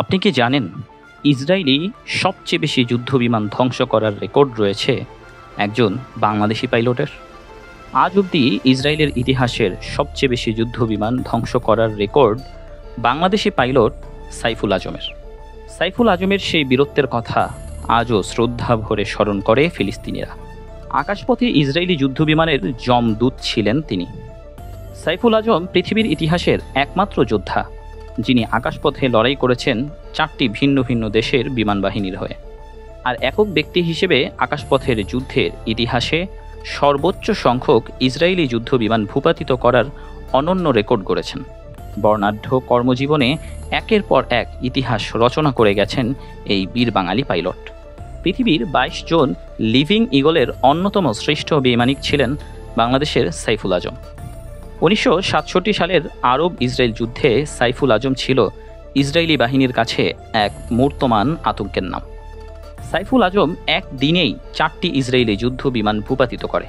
আপনি কি জানেন ইসরায়েলি সবচেয়ে বেশি যুদ্ধবিমান ধ্বংস করার রেকর্ড রয়েছে একজন বাংলাদেশি পাইলটের? আজ অবধি ইসরায়েলের ইতিহাসের সবচেয়ে বেশি যুদ্ধবিমান ধ্বংস করার রেকর্ড বাংলাদেশি পাইলট সাইফুল আজমের। সাইফুল আজমের সেই বীরত্বের কথা আজও শ্রদ্ধা ভরে স্মরণ করে ফিলিস্তিনিরা। আকাশপথে ইসরায়েলি যুদ্ধবিমানের যমদূত ছিলেন তিনি। সাইফুল আজম পৃথিবীর ইতিহাসের একমাত্র যোদ্ধা যিনি আকাশপথে লড়াই করেছেন 4টি ভিন্ন ভিন্ন দেশের বিমান বাহিনীর হয়ে। আর একক ব্যক্তি হিসেবে আকাশপথের যুদ্ধের ইতিহাসে সর্বোচ্চ সংখ্যক ইসরায়েলি যুদ্ধবিমান ভূপাতিত করার অনন্য রেকর্ড গড়েছেন। বর্ণাঢ্য কর্মজীবনে একের পর এক ইতিহাস রচনা করে গেছেন এই বীর বাঙালি পাইলট। পৃথিবীর 22 জন লিভিং ইগলের অন্যতম শ্রেষ্ঠ বৈমানিক ছিলেন বাংলাদেশের সাইফুল আজম। 1967 সালের আরব ইসরায়েল যুদ্ধে সাইফুল আজম ছিল ইসরায়েলি বাহিনীর কাছে এক মূর্তমান আতঙ্কের নাম। সাইফুল আজম এক দিনেই 4টি ইসরায়েলি যুদ্ধ বিমান ভূপাতিত করে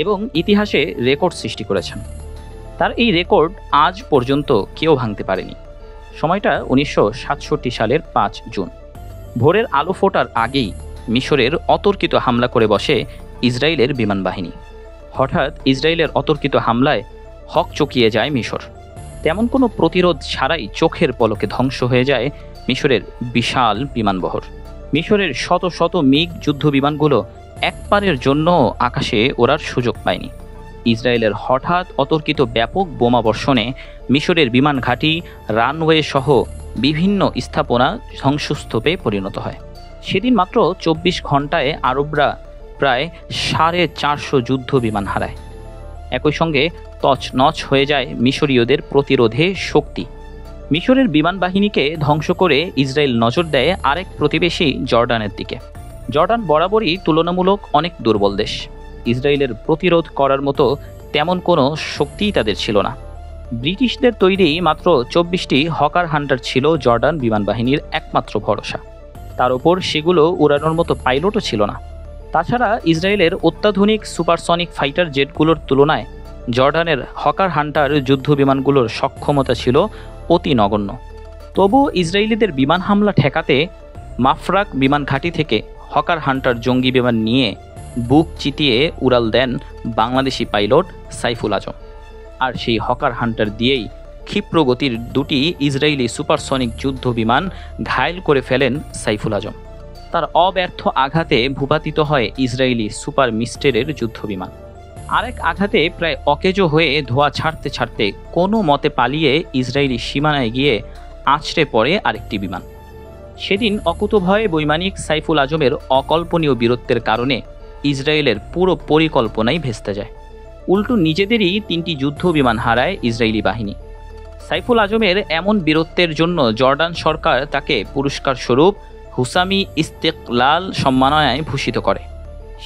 এবং ইতিহাসে রেকর্ড সৃষ্টি করেছেন। তার এই রেকর্ড আজ পর্যন্ত কেউ ভাঙতে পারেনি। সময়টা 1967 সালের 5 জুন। ভোরের আলো ফোটার আগেই মিশরের অতর্কিত হামলা করে বসে ইসরায়েলের বিমান বাহিনী। হঠাৎ ইসরায়েলের অতর্কিত হামলায় হকচকিয়ে যায় মিশর। তেমন কোনো প্রতিরোধ ছাড়াই চোখের পলকে ধ্বংস হয়ে যায় মিশরের বিশাল বিমানবহর। মিশরের শত শত মিগ যুদ্ধ বিমানগুলো একবারের জন্য আকাশে ওড়ার সুযোগ পায়নি। ইসরায়েলের হঠাৎ অতর্কিত ব্যাপক বোমাবর্ষণে মিশরের বিমান ঘাঁটি, রানওয়ে সহ বিভিন্ন স্থাপনা ধ্বংসস্তূপে পরিণত হয়। সেদিন মাত্র 24 ঘন্টায় আরবরা প্রায় 450 যুদ্ধ বিমান হারায়। একই সঙ্গে তছনছ হয়ে যায় মিশরীয়দের প্রতিরোধে শক্তি। মিশরের বিমান বাহিনীকে ধ্বংস করে ইসরায়েল নজর দেয় আরেক প্রতিবেশী জর্ডানের দিকে। জর্ডান বরাবরই তুলনামূলক অনেক দুর্বল দেশ। ইসরায়েলের প্রতিরোধ করার মতো তেমন কোনো শক্তিই তাদের ছিল না। ব্রিটিশদের তৈরি মাত্র 24টি হকার হান্টার ছিল জর্ডান বিমান বাহিনীর একমাত্র ভরসা। তার ওপর সেগুলো উড়ানোর মতো পাইলটও ছিল না। তাছাড়া ইসরায়েলের অত্যাধুনিক সুপারসনিক ফাইটার জেটগুলোর তুলনায় জর্ডানের হকার হান্টার যুদ্ধ বিমানগুলোর সক্ষমতা ছিল অতি নগণ্য। তবুও ইসরায়েলিদের বিমান হামলা ঠেকাতে মাফরাক বিমান ঘাঁটি থেকে হকার হান্টার জঙ্গি বিমান নিয়ে বুক চিতিয়ে উড়াল দেন বাংলাদেশি পাইলট সাইফুল আজম। আর সেই হকার হান্টার দিয়েই ক্ষিপ্রগতির 2টি ইসরায়েলি সুপারসনিক যুদ্ধ বিমান ঘায়েল করে ফেলেন সাইফুল আজম। তার অব্যর্থ আঘাতে ভূপাতিত হয় ইসরায়েলি সুপার মিস্টেরের যুদ্ধ বিমান। আরেক আঘাতে প্রায় অকেজো হয়ে ধোঁয়া ছাড়তে ছাড়তে কোনো মতে পালিয়ে ইসরায়েলি সীমানায় গিয়ে আছড়ে পড়ে আরেকটি বিমান। সেদিন অকুতভয়ে বৈমানিক সাইফুল আজমের অকল্পনীয় বীরত্বের কারণে ইসরায়েলের পুরো পরিকল্পনাই ভেস্তে যায়। উল্টো নিজেদেরই 3টি যুদ্ধ বিমান হারায় ইসরায়েলি বাহিনী। সাইফুল আজমের এমন বীরত্বের জন্য জর্ডান সরকার তাকে পুরস্কার স্বরূপ হুসামি ইস্তেকলাল সম্মাননায় ভূষিত করে।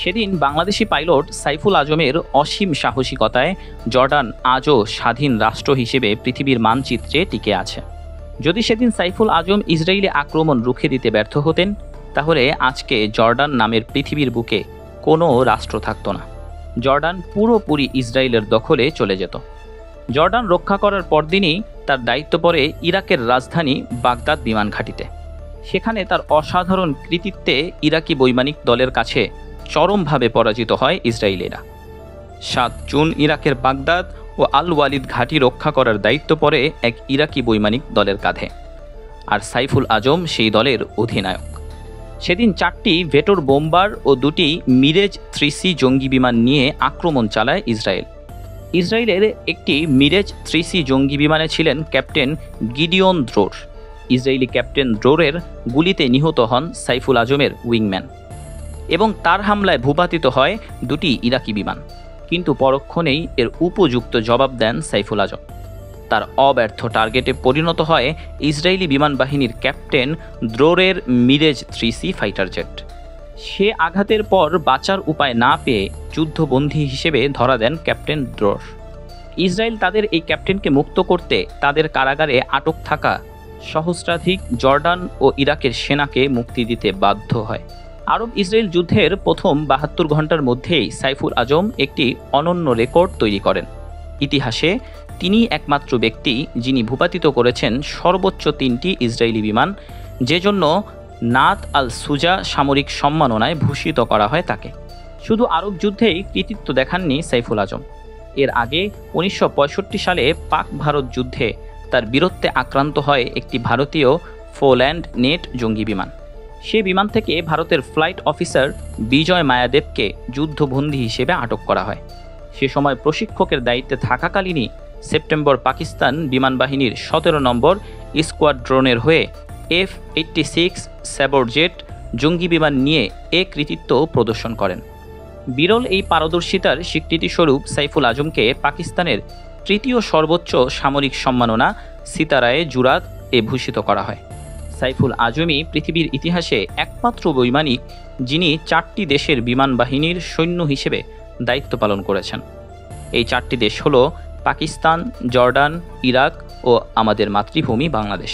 সেদিন বাংলাদেশি পাইলট সাইফুল আজমের অসীম সাহসিকতায় জর্ডান আজও স্বাধীন রাষ্ট্র হিসেবে পৃথিবীর মানচিত্রে টিকে আছে। যদি সেদিন সাইফুল আজম ইসরায়েলি আক্রমণ রুখে দিতে ব্যর্থ হতেন, তাহলে আজকে জর্ডান নামের পৃথিবীর বুকে কোনো রাষ্ট্র থাকত না। জর্ডান পুরোপুরি ইসরায়েলের দখলে চলে যেত। জর্ডান রক্ষা করার পরদিনই তার দায়িত্ব পড়ে ইরাকের রাজধানী বাগদাদ বিমান ঘাঁটিতে। সেখানে তার অসাধারণ কৃতিত্বে ইরাকি বৈমানিক দলের কাছে চরমভাবে পরাজিত হয় ইসরায়েলিরা। 7 জুন ইরাকের বাগদাদ ও আল ওয়ালিদ ঘাঁটি রক্ষা করার দায়িত্ব পড়ে এক ইরাকি বৈমানিক দলের কাঁধে। আর সাইফুল আজম সেই দলের অধিনায়ক। সেদিন 4টি ভেটর বোম্বার ও 2টি মিরেজ 3C জঙ্গি বিমান নিয়ে আক্রমণ চালায় ইসরায়েল। ইসরায়েলের একটি মিরেজ 3C জঙ্গি বিমানে ছিলেন ক্যাপ্টেন গিডিওন দ্রোর। ইসরায়েলি ক্যাপ্টেন দ্রোরের গুলিতে নিহত হন সাইফুল আজমের উইংম্যান এবং তার হামলায় ভূপাতিত হয় 2টি ইরাকি বিমান। কিন্তু পরক্ষণেই এর উপযুক্ত জবাব দেন সাইফুল আজম। তার অব্যর্থ টার্গেটে পরিণত হয় ইসরায়েলি বিমান বাহিনীর ক্যাপ্টেন দ্রোরের মিরেজ 3C ফাইটার জেট। সে আঘাতের পর বাঁচার উপায় না পেয়ে যুদ্ধবন্দী হিসেবে ধরা দেন ক্যাপ্টেন দ্রোর। ইসরায়েল তাদের এই ক্যাপ্টেনকে মুক্ত করতে তাদের কারাগারে আটক থাকা সহস্রাধিক জর্ডান ও ইরাকের সেনাকে মুক্তি দিতে বাধ্য হয়। আরব ইসরায়েল যুদ্ধের প্রথম 72 ঘন্টার মধ্যেই সাইফুল আজম একটি অনন্য রেকর্ড তৈরি করেন। ইতিহাসে তিনি একমাত্র ব্যক্তি যিনি ভূপাতিত করেছেন সর্বোচ্চ 3টি ইসরায়েলি বিমান, যে জন্য নাত আল সুজা সামরিক সম্মাননায় ভূষিত করা হয় তাকে। শুধু আরব যুদ্ধেই কৃতিত্ব দেখাননি সাইফুল আজম। এর আগে 1965 সালে পাক ভারত যুদ্ধে তার বীরত্বে আক্রান্ত হয় একটি ভারতীয় ফোল্যান্ড নেট জঙ্গি বিমান। সে বিমান থেকে ভারতের ফ্লাইট অফিসার বিজয় মায়াদেবকে যুদ্ধবন্দী হিসেবে আটক করা হয়। সে সময় প্রশিক্ষকের দায়িত্বে থাকাকালীনই সেপ্টেম্বর পাকিস্তান বিমান বাহিনীর 17 নম্বর স্কোয়াড্রনের হয়ে F-86 স্যাবরজেট জঙ্গি বিমান নিয়ে কৃতিত্ব প্রদর্শন করেন। বিরল এই পারদর্শিতার স্বীকৃতিস্বরূপ সাইফুল আজমকে পাকিস্তানের 3য় সর্বোচ্চ সামরিক সম্মাননা সিতারায়ে জুরাত ভূষিত করা হয়। সাইফুল আজমই পৃথিবীর ইতিহাসে একমাত্র বৈমানিক যিনি 4টি দেশের বিমান বাহিনীর সৈন্য হিসেবে দায়িত্ব পালন করেছেন। এই 4টি দেশ হল পাকিস্তান, জর্ডান, ইরাক ও আমাদের মাতৃভূমি বাংলাদেশ।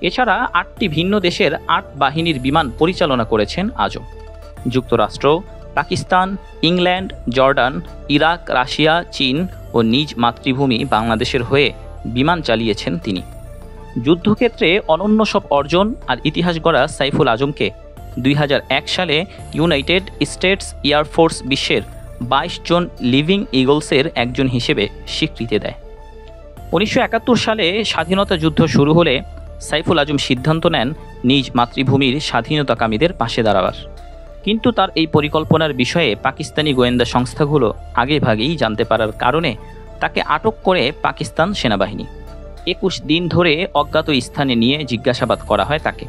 এছাড়া 8টি ভিন্ন দেশের 8 বাহিনীর বিমান পরিচালনা করেছেন আজম। যুক্তরাষ্ট্র, Pakistan, England, Jordan, Iraq, Russia, চীন ও নিজ মাতৃভূমি বাংলাদেশের হয়ে বিমান চালিয়েছেন তিনি। যুদ্ধক্ষেত্রে অনন্য সব অর্জন আর ইতিহাস গড়া সাইফুল আজমকে 2001 সালে ইউনাইটেড স্টেটস এয়ারফোর্স বিশ্বের 22 জন লিভিং ইগলসের একজন হিসেবে স্বীকৃতি দেয়। 1971 সালে স্বাধীনতা যুদ্ধ শুরু হলে সাইফুল আজম সিদ্ধান্ত নেন নিজ মাতৃভূমির স্বাধীনতাকামীদের পাশে দাঁড়াবার। কিন্তু তার এই পরিকল্পনার বিষয়ে পাকিস্তানি গোয়েন্দা সংস্থাগুলো আগেভাগেই জানতে পারার কারণে তাকে আটক করে পাকিস্তান সেনাবাহিনী। 21 দিন ধরে অজ্ঞাত স্থানে নিয়ে জিজ্ঞাসাবাদ করা হয় তাকে।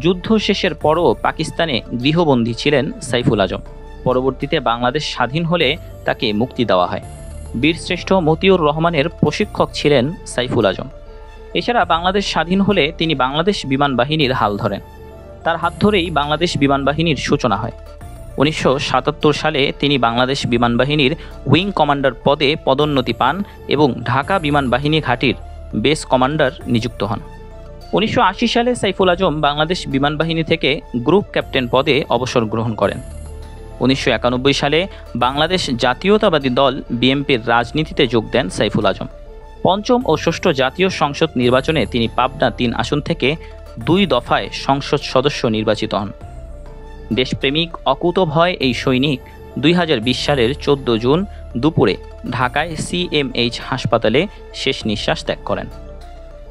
যুদ্ধ শেষের পরও পাকিস্তানে গৃহবন্দী ছিলেন সাইফুল আজম। পরবর্তীতে বাংলাদেশ স্বাধীন হলে তাকে মুক্তি দেওয়া হয়। বীরশ্রেষ্ঠ মতিউর রহমানের প্রশিক্ষক ছিলেন সাইফুল আজম। এছাড়া বাংলাদেশ স্বাধীন হলে তিনি বাংলাদেশ বিমান বাহিনীর হাল ধরেন। তার হাত ধরেই বাংলাদেশ বিমান বাহিনীর সূচনা হয়। 1977 সালে তিনি বাংলাদেশ বিমান বাহিনীর উইং কমান্ডার পদে পদোন্নতি পান এবং ঢাকা বিমান বাহিনী ঘাঁটির বেস কমান্ডার নিযুক্ত হন। 1980 সালে সাইফুল আজম বাংলাদেশ বিমান বাহিনী থেকে গ্রুপ ক্যাপ্টেন পদে অবসর গ্রহণ করেন। 1991 সালে বাংলাদেশ জাতীয়তাবাদী দল বিএনপির রাজনীতিতে যোগ দেন সাইফুল আজম। পঞ্চম ও ষষ্ঠ জাতীয় সংসদ নির্বাচনে তিনি পাবনা 3 আসন থেকে 2 দফায় সংসদ সদস্য নির্বাচিত হন। দেশপ্রেমিক অকুতভয় এই সৈনিক 2020 সালের 14 জুন দুপুরে ঢাকায় CMH হাসপাতালে শেষ নিঃশ্বাস ত্যাগ করেন।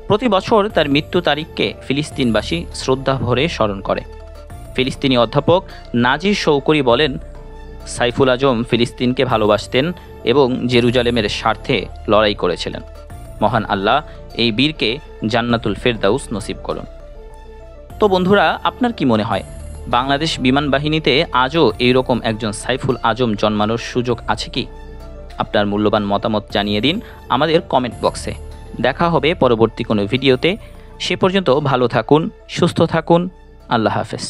প্রতি বছর তার মৃত্যু তারিখকে ফিলিস্তিনবাসী শ্রদ্ধা ভরে স্মরণ করে। ফিলিস্তিনি অধ্যাপক নাজির শৌকরি বলেন, সাইফুল আজম ফিলিস্তিনকে ভালোবাসতেন এবং জেরুজালেমের স্বার্থে লড়াই করেছিলেন। মহান আল্লাহ এই বীরকে জান্নাতুল ফেরদাউস নসিব করুন। তো বন্ধুরা, আপনার কি মনে হয় বাংলাদেশ বিমান বাহিনীতে আজও এইরকম একজন সাইফুল আজম জন্মানোর সুযোগ আছে কি? আপনার মূল্যবান মতামত জানিয়ে দিন আমাদের কমেন্ট বক্সে। দেখা হবে পরবর্তী কোনো ভিডিওতে। সে পর্যন্ত ভালো থাকুন, সুস্থ থাকুন। আল্লাহ হাফেজ।